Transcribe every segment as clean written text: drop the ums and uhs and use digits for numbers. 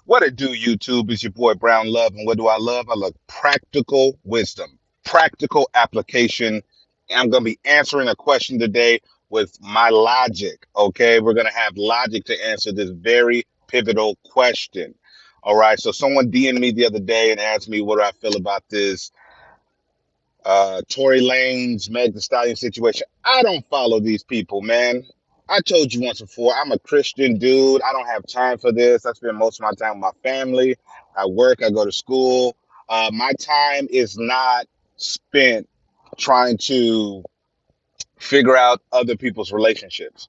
What it do, YouTube? It's your boy Brown Love, and what do I love? I love practical wisdom, practical application. I'm gonna be answering a question today with my logic. Okay, we're gonna have logic to answer this very pivotal question. All right. So someone DM'd me the other day and asked me what do I feel about this Tory Lanez, Meg the Stallion situation. I don't follow these people, man. I told you once before, I'm a Christian dude. I don't have time for this. I spend most of my time with my family. I work, I go to school. My time is not spent trying to figure out other people's relationships.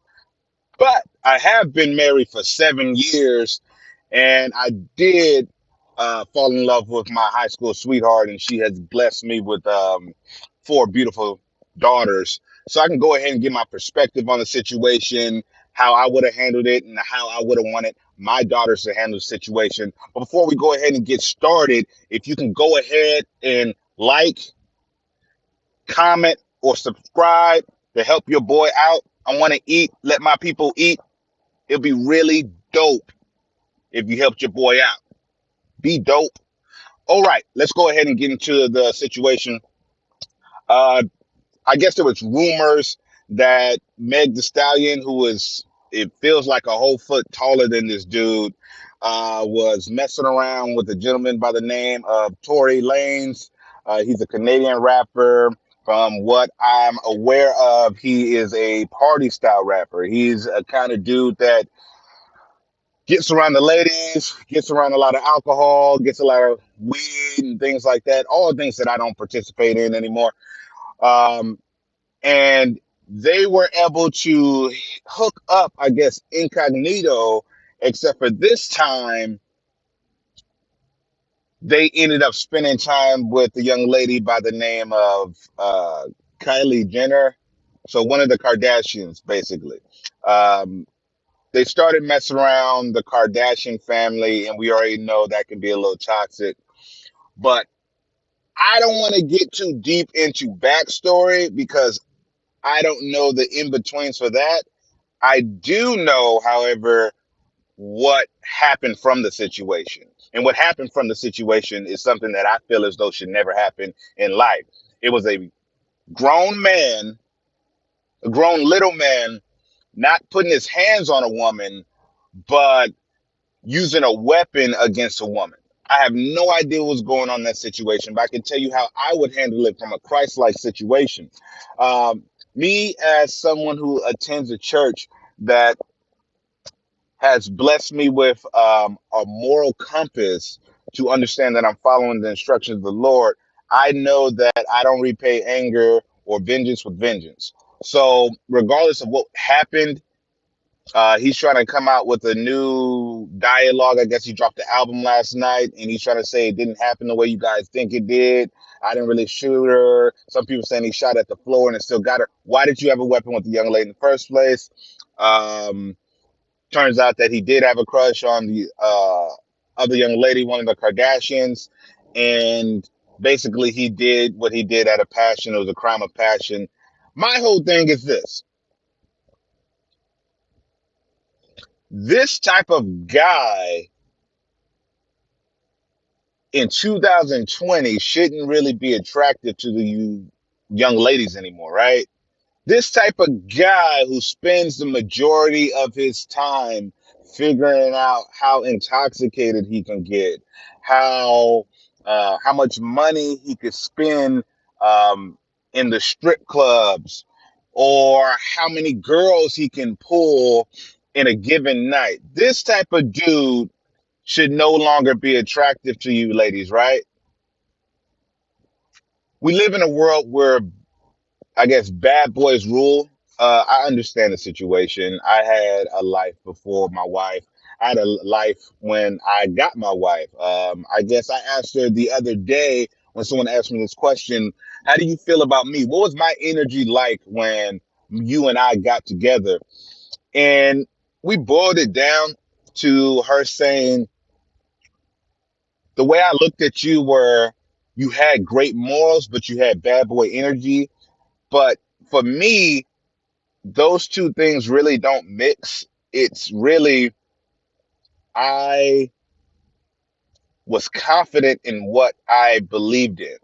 But I have been married for 7 years, and I did fall in love with my high school sweetheart, and she has blessed me with four beautiful daughters. So I can go ahead and give my perspective on the situation, how I would have handled it, and how I would have wanted my daughters to handle the situation. But before we go ahead and get started, if you can go ahead and like, comment, or subscribe to help your boy out. I want to eat. Let my people eat. It'll be really dope if you helped your boy out. Be dope. All right, let's go ahead and get into the situation. Uh, I guess there was rumors that Meg the Stallion, who is, it feels like a whole foot taller than this dude, was messing around with a gentleman by the name of Tory Lanez. He's a Canadian rapper. From what I'm aware of, he is a party style rapper. He's a kind of dude that gets around the ladies, gets around a lot of alcohol, gets a lot of weed and things like that. All things that I don't participate in anymore. Um, and they were able to hook up, I guess, incognito, except for this time, they ended up spending time with a young lady by the name of Kylie Jenner. So one of the Kardashians, basically. Um, they started messing around the Kardashian family, and we already know that can be a little toxic. But I don't want to get too deep into backstory because I don't know the in betweens for that. I do know, however, what happened from the situation. And what happened from the situation is something that I feel as though should never happen in life. It was a grown man, a grown little man, not putting his hands on a woman, but using a weapon against a woman. I have no idea what's going on in that situation, but I can tell you how I would handle it from a Christ-like situation. Um, Me, as someone who attends a church that has blessed me with a moral compass to understand that I'm following the instructions of the Lord, I know that I don't repay anger or vengeance with vengeance. So, regardless of what happened, he's trying to come out with a new dialogue. I guess he dropped the album last night, and he's trying to say it didn't happen the way you guys think it did. I didn't really shoot her. Some people saying he shot at the floor and it still got her. Why did you have a weapon with the young lady in the first place? Um, Turns out that he did have a crush on the other young lady, one of the Kardashians, and basically he did what he did out of passion. It was a crime of passion. My whole thing is this: this type of guy in 2020 shouldn't really be attractive to the young ladies anymore, right? This type of guy who spends the majority of his time figuring out how intoxicated he can get, how much money he could spend in the strip clubs, or how many girls he can pull in a given night. This type of dude should no longer be attractive to you, ladies, right? We live in a world where I guess bad boys rule. I understand the situation. I had a life before my wife. I had a life when I got my wife. I guess I asked her the other day when someone asked me this question: how do you feel about me? What was my energy like when you and I got together? And we boiled it down to her saying, the way I looked at you were you had great morals, but you had bad boy energy. But for me, those two things really don't mix. It's really, I was confident in what I believed in.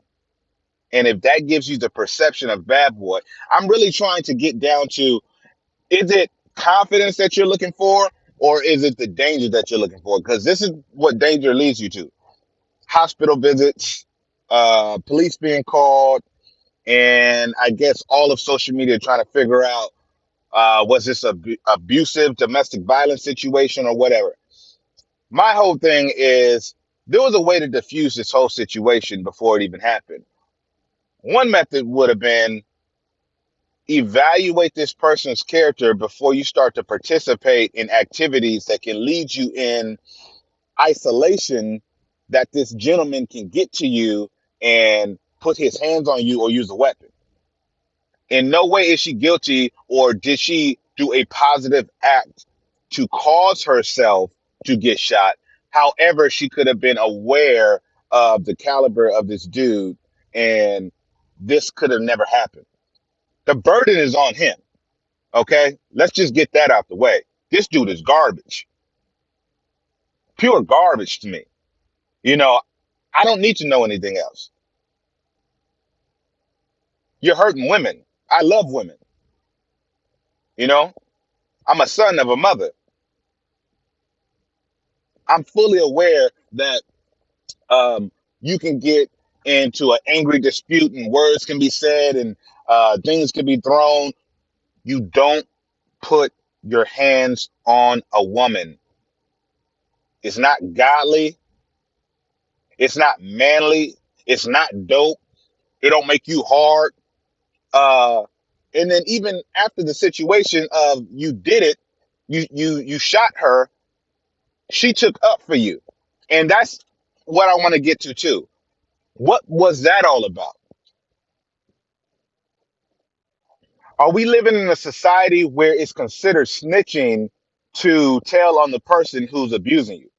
And if that gives you the perception of bad boy, I'm really trying to get down to, is it confidence that you're looking for, or is it the danger that you're looking for? Because this is what danger leads you to: hospital visits, police being called, and I guess all of social media trying to figure out, was this a abusive domestic violence situation or whatever. My whole thing is, there was a way to diffuse this whole situation before it even happened. One method would have been, evaluate this person's character before you start to participate in activities that can lead you in isolation, that this gentleman can get to you and put his hands on you or use a weapon. In no way is she guilty, or did she do a positive act to cause herself to get shot. However, she could have been aware of the caliber of this dude, and this could have never happened. The burden is on him. Okay, let's just get that out the way. This dude is garbage, pure garbage to me. You know, I don't need to know anything else. You're hurting women. I love women. You know, I'm a son of a mother. I'm fully aware that you can get into an angry dispute and words can be said and things can be thrown. You don't put your hands on a woman. It's not godly. It's not manly. It's not dope. It don't make you hard. Uh, and then even after the situation of you did it, you shot her. She took up for you, and that's what I want to get to too. What was that all about? Are we living in a society where it's considered snitching to tell on the person who's abusing you?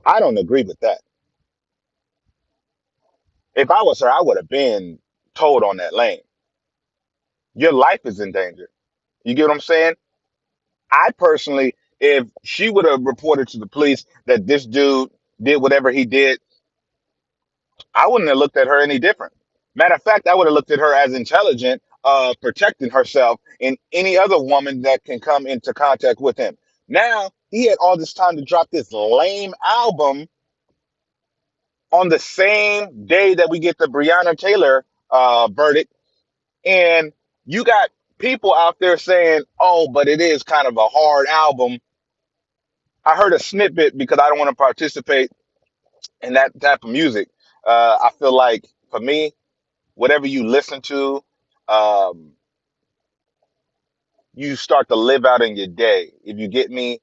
I don't agree with that. If I was her, I would have been told on that lane. Your life is in danger. You get what I'm saying? I personally, if she would have reported to the police that this dude did whatever he did, I wouldn't have looked at her any different. Matter of fact, I would have looked at her as intelligent, protecting herself and any other woman that can come into contact with him. Now, he had all this time to drop this lame album on the same day that we get the Breonna Taylor verdict. And you got people out there saying, oh, but it is kind of a hard album. I heard a snippet because I don't want to participate in that type of music. I feel like for me, whatever you listen to, um, you start to live out in your day. If you get me,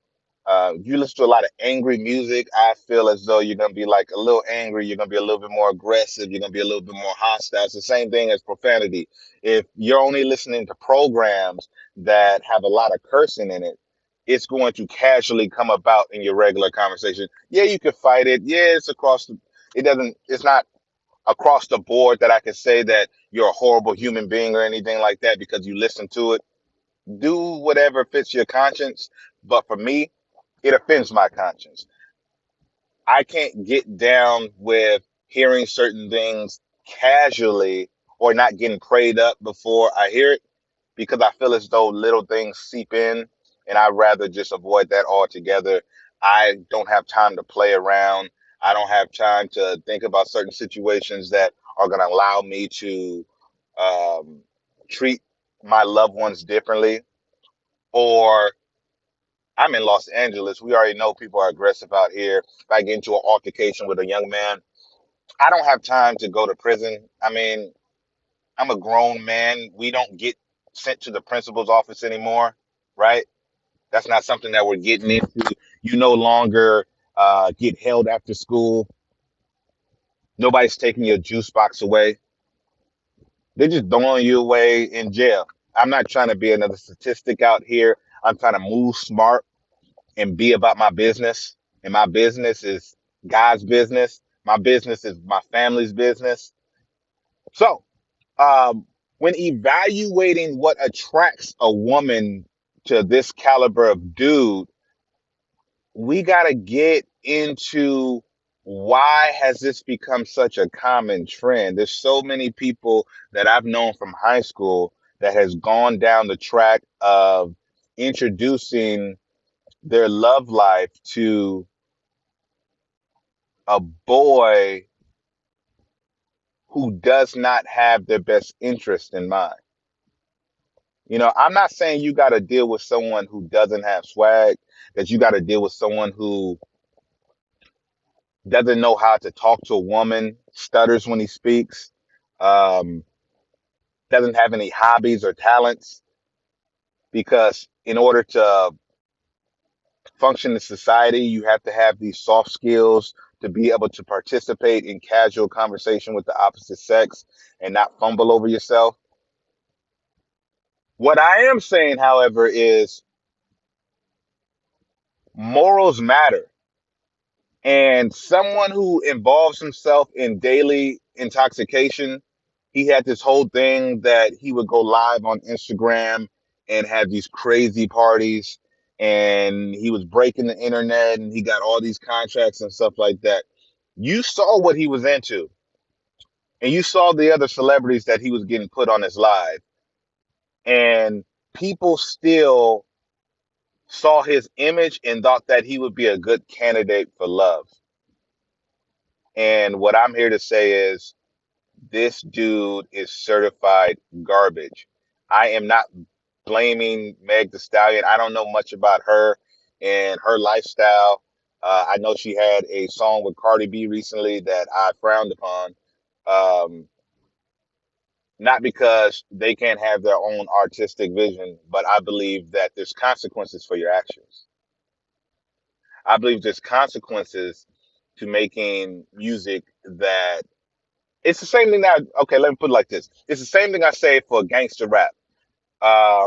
you listen to a lot of angry music, I feel as though you're gonna be like a little angry, you're gonna be a little bit more aggressive, you're gonna be a little bit more hostile. It's the same thing as profanity. If you're only listening to programs that have a lot of cursing in it, it's going to casually come about in your regular conversation. Yeah, you could fight it. Yeah, it's not across the board that I can say that you're a horrible human being or anything like that because you listen to it. Do whatever fits your conscience, but for me, it offends my conscience. I can't get down with hearing certain things casually or not getting prayed up before I hear it, because I feel as though little things seep in, and I'd rather just avoid that altogether. I don't have time to play around. I don't have time to think about certain situations that are going to allow me to um, treat my loved ones differently. Or I'm in Los Angeles. We already know people are aggressive out here. If I get into an altercation with a young man, I don't have time to go to prison. I mean, I'm a grown man. We don't get sent to the principal's office anymore, right? That's not something that we're getting into. You no longer get held after school. Nobody's taking your juice box away. They're just throwing you away in jail. I'm not trying to be another statistic out here. I'm trying to move smart and be about my business. And my business is God's business. My business is my family's business. So, when evaluating what attracts a woman to this caliber of dude, we got to get into why has this become such a common trend. There's so many people that I've known from high school that has gone down the track of introducing their love life to a boy who does not have their best interest in mind. I'm not saying you got to deal with someone who doesn't have swag, that you got to deal with someone who doesn't know how to talk to a woman, stutters when he speaks, um, doesn't have any hobbies or talents, because in order to function in society, you have to have these soft skills to be able to participate in casual conversation with the opposite sex and not fumble over yourself. What I am saying, however, is morals matter. And someone who involves himself in daily intoxication, he had this whole thing that he would go live on Instagram and have these crazy parties, and he was breaking the internet and he got all these contracts and stuff like that. You saw what he was into, and you saw the other celebrities that he was getting put on his live, and people still saw his image and thought that he would be a good candidate for love. And what I'm here to say is this dude is certified garbage. I am not blaming Meg the Stallion. I don't know much about her and her lifestyle. I know she had a song with Cardi B recently that I frowned upon. Um, Not because they can't have their own artistic vision, but I believe that there's consequences for your actions. I believe there's consequences to making music that it's the same thing that, okay, let me put it like this. It's the same thing I say for gangster rap.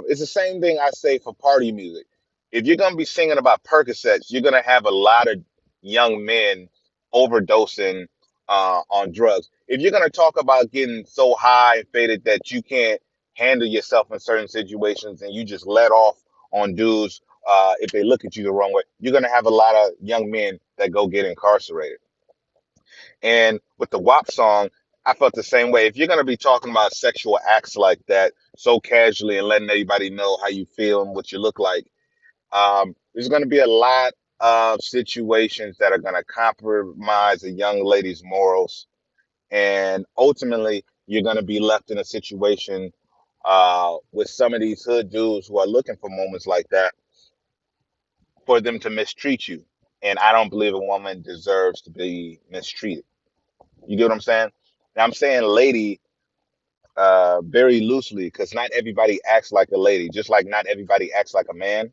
It's the same thing I say for party music. If you're gonna be singing about Percocets, you're gonna have a lot of young men overdosing on drugs. If you're gonna talk about getting so high and faded that you can't handle yourself in certain situations and you just let off on dudes if they look at you the wrong way, you're gonna have a lot of young men that go get incarcerated. And with the WAP song, I felt the same way. If you're going to be talking about sexual acts like that so casually and letting everybody know how you feel and what you look like, there's going to be a lot of situations that are going to compromise a young lady's morals. And ultimately, you're going to be left in a situation with some of these hood dudes who are looking for moments like that for them to mistreat you. And I don't believe a woman deserves to be mistreated. You get what I'm saying? Now, I'm saying lady very loosely because not everybody acts like a lady, just like not everybody acts like a man.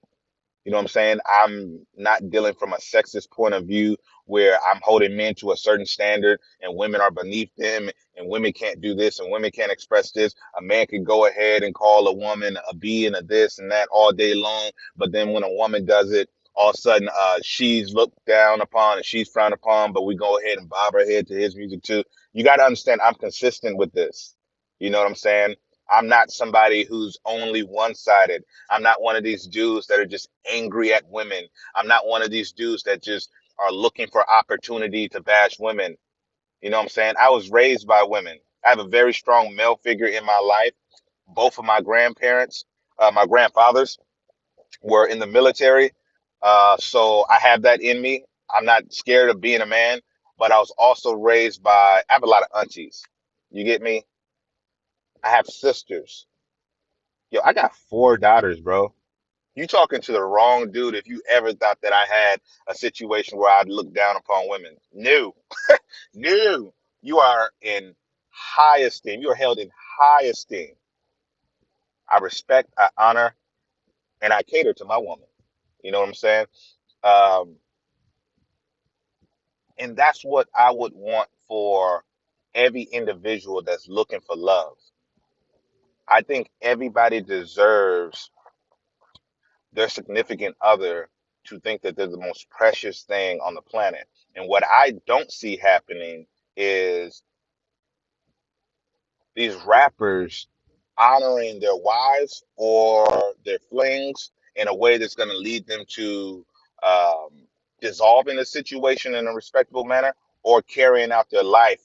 You know what I'm saying? I'm not dealing from a sexist point of view where I'm holding men to a certain standard and women are beneath them and women can't do this and women can't express this. A man can go ahead and call a woman a B and a this and that all day long, but then when a woman does it, all of a sudden she's looked down upon and she's frowned upon, but we go ahead and bob her head to his music too. You got to understand, I'm consistent with this. You know what I'm saying? I'm not somebody who's only one-sided. I'm not one of these dudes that are just angry at women. I'm not one of these dudes that just are looking for opportunity to bash women. You know what I'm saying? I was raised by women. I have a very strong male figure in my life. Both of my grandparents, my grandfathers were in the military. So I have that in me. I'm not scared of being a man, but I was also raised by, I have a lot of aunties. You get me? I have sisters. Yo, I got four daughters, bro. You talking to the wrong dude if you ever thought that I had a situation where I'd look down upon women. No, no. You are in high esteem. You are held in high esteem. I respect, I honor, and I cater to my woman. You know what I'm saying? Um, and that's what I would want for every individual that's looking for love. I think everybody deserves their significant other to think that they're the most precious thing on the planet. And what I don't see happening is these rappers honoring their wives or their flings in a way that's going to lead them to um, dissolving the situation in a respectable manner or carrying out their life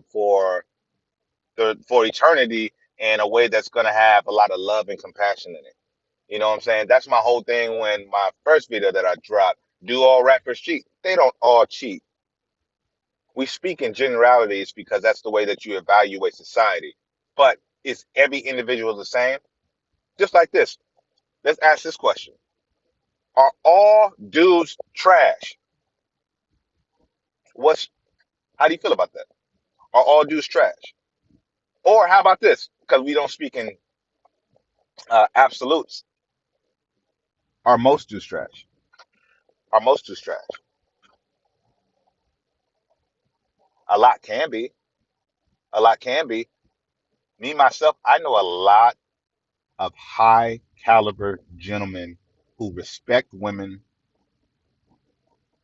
for for eternity in a way that's going to have a lot of love and compassion in it. You know what I'm saying? That's my whole thing when my first video that I dropped, do all rappers cheat? They don't all cheat. We speak in generalities because that's the way that you evaluate society. But is every individual the same? Just like this. Let's ask this question. Are all dudes trash? What's How do you feel about that? Are all dudes trash? Or how about this? Because we don't speak in absolutes. Are most dudes trash? Are most dudes trash? A lot can be. A lot can be. Me myself, I know a lot of high caliber gentlemen who respect women,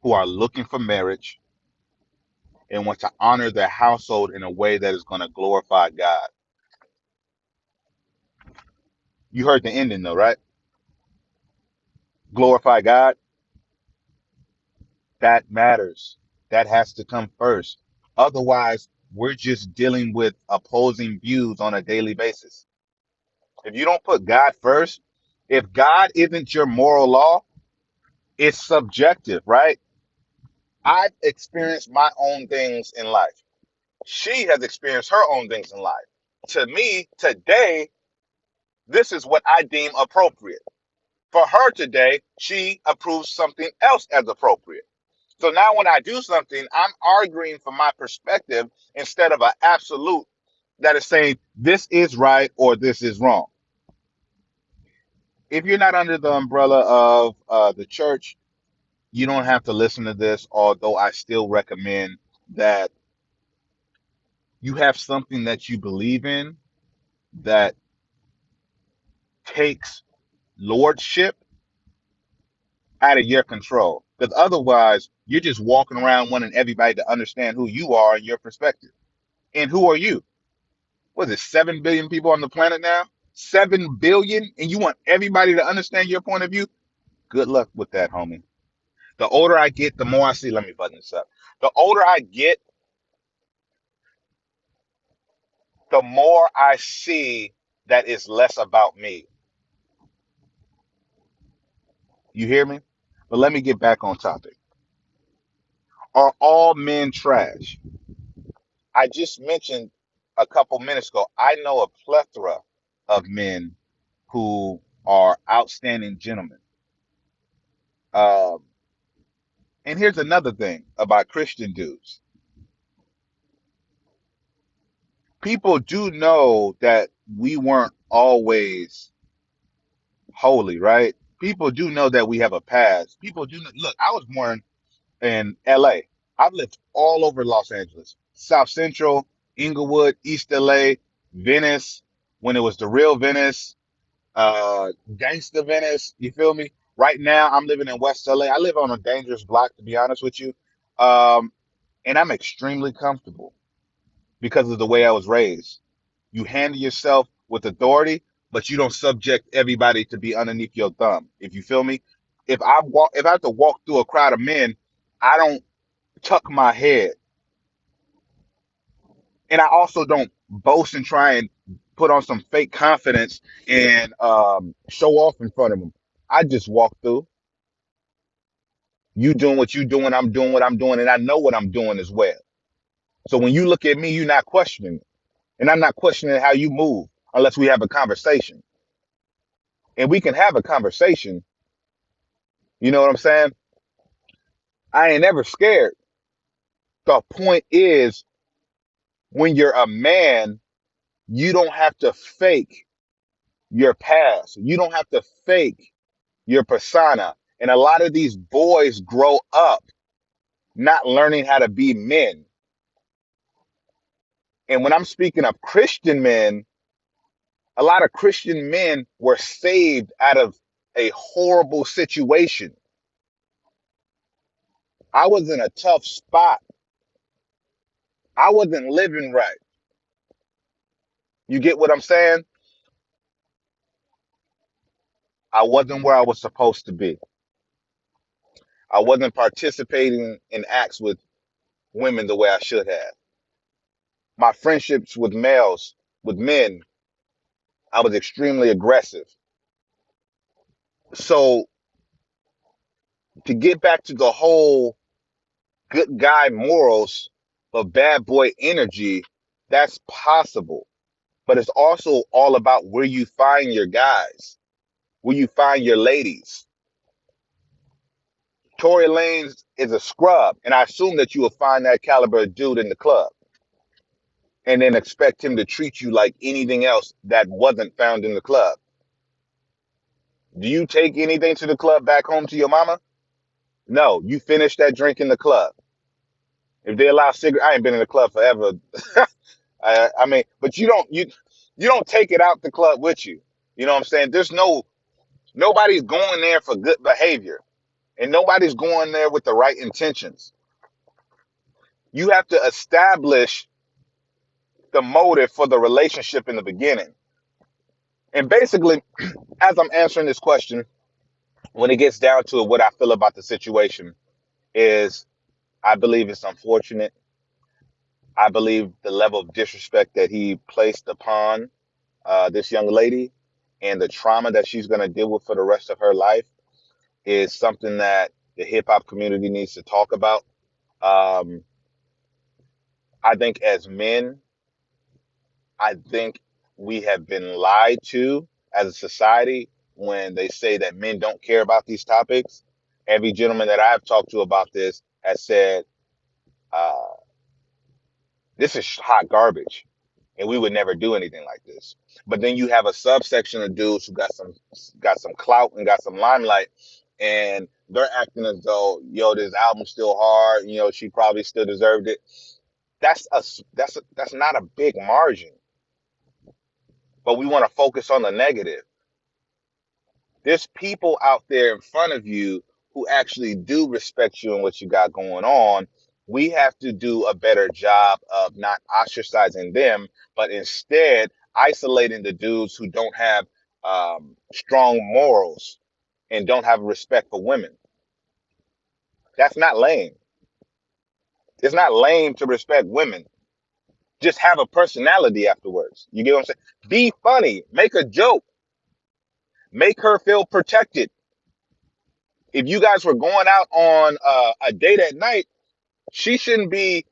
who are looking for marriage, and want to honor their household in a way that is going to glorify God. You heard the ending though, right? Glorify God. That matters. That has to come first. Otherwise, we're just dealing with opposing views on a daily basis. If you don't put God first, if God isn't your moral law, it's subjective, right? I've experienced my own things in life. She has experienced her own things in life. To me, today, this is what I deem appropriate. For her today, she approves something else as appropriate. So now when I do something, I'm arguing from my perspective instead of an absolute that is saying this is right or this is wrong. If you're not under the umbrella of the church, you don't have to listen to this, although I still recommend that you have something that you believe in that takes lordship out of your control. Because otherwise, you're just walking around wanting everybody to understand who you are and your perspective. And who are you? What is it, 7 billion people on the planet now? 7 billion? And you want everybody to understand your point of view? Good luck with that, homie. The older I get, the more I see. Let me button this up. The older I get, the more I see that it's less about me. You hear me? But let me get back on topic. Are all men trash? I just mentioned a couple minutes ago, I know a plethora of men who are outstanding gentlemen. Um, and here's another thing about Christian dudes. People do know that we weren't always holy, right? People do know that we have a past. People do know, look, I was born in LA. I've lived all over Los Angeles, South Central, Inglewood, East LA, Venice, when it was the real Venice, gangster Venice. You feel me? Right now, I'm living in West LA. I live on a dangerous block, to be honest with you. Um, and I'm extremely comfortable because of the way I was raised. You handle yourself with authority, but you don't subject everybody to be underneath your thumb. If you feel me, if I have to walk through a crowd of men, I don't tuck my head, and I also don't boast and try and put on some fake confidence and show off in front of them. I just walk through. You doing what you doing, I'm doing what I'm doing, and I know what I'm doing as well. So when you look at me, you're not questioning it. And I'm not questioning how you move unless we have a conversation. And we can have a conversation. You know what I'm saying? I ain't never scared. The point is, when you're a man, you don't have to fake your past. You don't have to fake your persona. And a lot of these boys grow up not learning how to be men. And when I'm speaking of Christian men, a lot of Christian men were saved out of a horrible situation. I was in a tough spot. I wasn't living right. You get what I'm saying? I wasn't where I was supposed to be. I wasn't participating in acts with women the way I should have. My friendships with males, with men, I was extremely aggressive. So to get back to the whole good guy morals of bad boy energy, that's possible. But it's also all about where you find your guys, where you find your ladies. Tory Lanez is a scrub, and I assume that you will find that caliber of dude in the club and then expect him to treat you like anything else that wasn't found in the club. Do you take anything to the club back home to your mama? No, you finish that drink in the club. If they allow cigarettes, I ain't been in the club forever. I mean, but you don't take it out the club with you. You know what I'm saying? Nobody's going there for good behavior, and nobody's going there with the right intentions. You have to establish the motive for the relationship in the beginning. And basically, as I'm answering this question, when it gets down to it, what I feel about the situation is I believe it's unfortunate. I believe the level of disrespect that he placed upon this young lady and the trauma that she's going to deal with for the rest of her life is something that the hip hop community needs to talk about. Um, I think as men, I think we have been lied to as a society when they say that men don't care about these topics. Every gentleman that I've talked to about this has said, uh, this is hot garbage and we would never do anything like this. But then you have a subsection of dudes who got some clout and got some limelight, and they're acting as though, yo, this album's still hard, she probably still deserved it. That's not a big margin, but we want to focus on the negative. There's people out there in front of you who actually do respect you and what you got going on. We have to do a better job of not ostracizing them, but instead isolating the dudes who don't have strong morals and don't have respect for women. That's not lame. It's not lame to respect women. Just have a personality afterwards. You get what I'm saying? Be funny. Make a joke. Make her feel protected. If you guys were going out on a date at night, she shouldn't be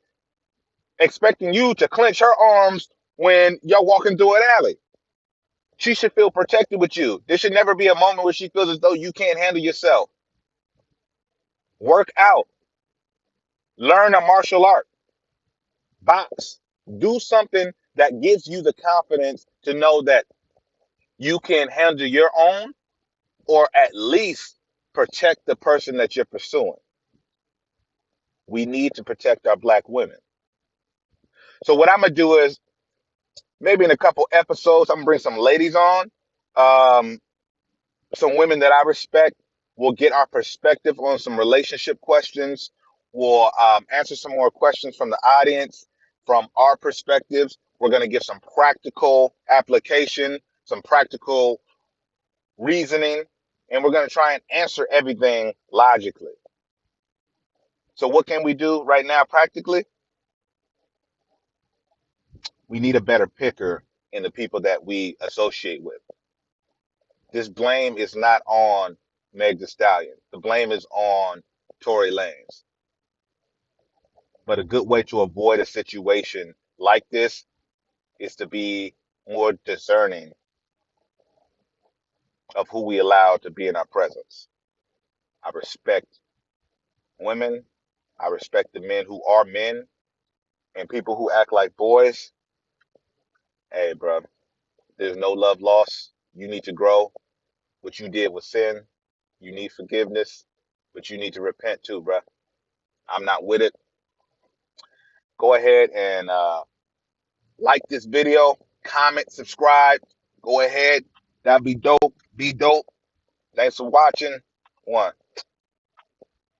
expecting you to clench her arms when you're walking through an alley. She should feel protected with you. There should never be a moment where she feels as though you can't handle yourself. Work out. Learn a martial art. Box. Do something that gives you the confidence to know that you can handle your own, or at least protect the person that you're pursuing. We need to protect our black women. So what I'm going to do is maybe in a couple episodes, I'm going to bring some ladies on, um, some women that I respect. We'll get our perspective on some relationship questions. We'll answer some more questions from the audience from our perspectives. We're going to give some practical application, some practical reasoning, and we're going to try and answer everything logically. So what can we do right now practically? We need a better picker in the people that we associate with. This blame is not on Meg Thee Stallion. The blame is on Tory Lanez. But a good way to avoid a situation like this is to be more discerning of who we allow to be in our presence. I respect women. I respect the men who are men, and people who act like boys. Hey, bro, there's no love lost. You need to grow. What you did was sin. You need forgiveness, but you need to repent too, bro. I'm not with it. Go ahead and like this video, comment, subscribe. Go ahead. That'd be dope. Be dope. Thanks for watching. One.